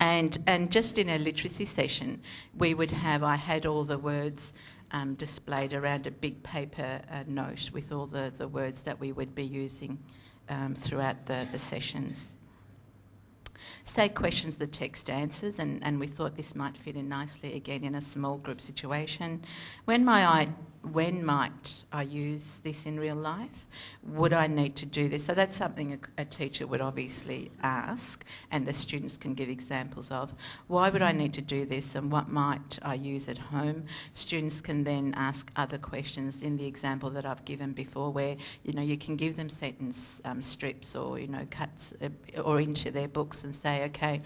And just in a literacy session, I had all the words displayed around a big paper note with all the words that we would be using throughout the sessions. Say questions the text answers, and we thought this might fit in nicely again in a small group situation. When might I use this in real life? Would I need to do this? So that's something a teacher would obviously ask, and the students can give examples of. Why would I need to do this, and what might I use at home? Students can then ask other questions in the example that I've given before, where you can give them sentence strips or cuts or into their books and say, okay,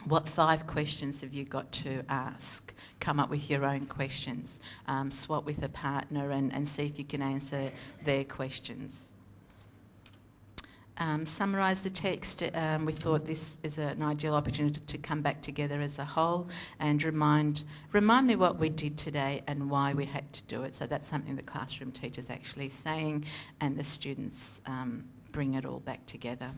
what 5 questions have you got to ask? Come up with your own questions. Swap with a partner and see if you can answer their questions. Summarise the text. We thought this is an ideal opportunity to come back together as a whole and remind me what we did today and why we had to do it. So that's something the classroom teacher's actually saying, and the students bring it all back together.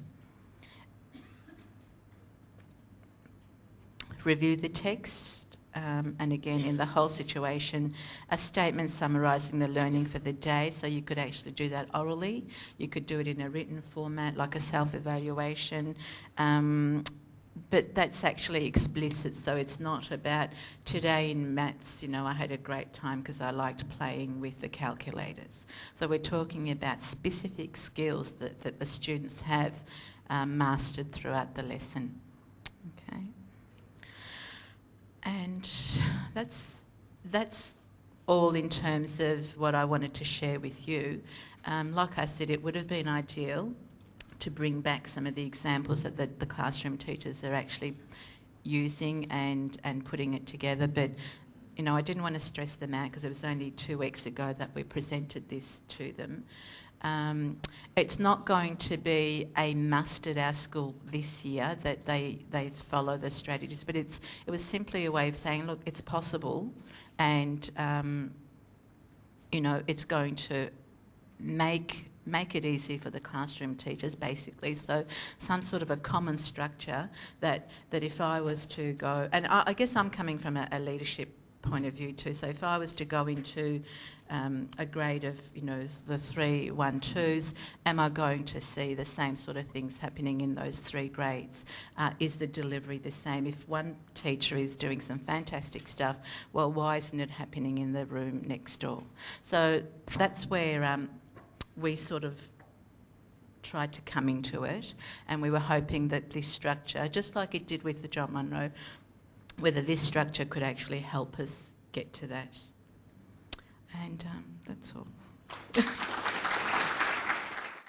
Review the text, and again in the whole situation, a statement summarising the learning for the day. So you could actually do that orally. You could do it in a written format, like a self-evaluation. But that's actually explicit, so it's not about today in maths, I had a great time because I liked playing with the calculators. So we're talking about specific skills that the students have mastered throughout the lesson. Okay. And that's all in terms of what I wanted to share with you. Like I said, it would have been ideal to bring back some of the examples that the classroom teachers are actually using and putting it together. But, I didn't want to stress them out because it was only 2 weeks ago that we presented this to them. It's not going to be a must at our school this year that they follow the strategies, but it was simply a way of saying, look, it's possible, and it's going to make it easy for the classroom teachers, basically. So some sort of a common structure that if I was to go, and I guess I'm coming from a leadership point of view too. So if I was to go into a grade of, the 3 1-2s, am I going to see the same sort of things happening in those 3 grades? Is the delivery the same? If one teacher is doing some fantastic stuff, well, why isn't it happening in the room next door? So that's where we sort of tried to come into it, and we were hoping that this structure, just like it did with the John Munro, whether this structure could actually help us get to that. And that's all.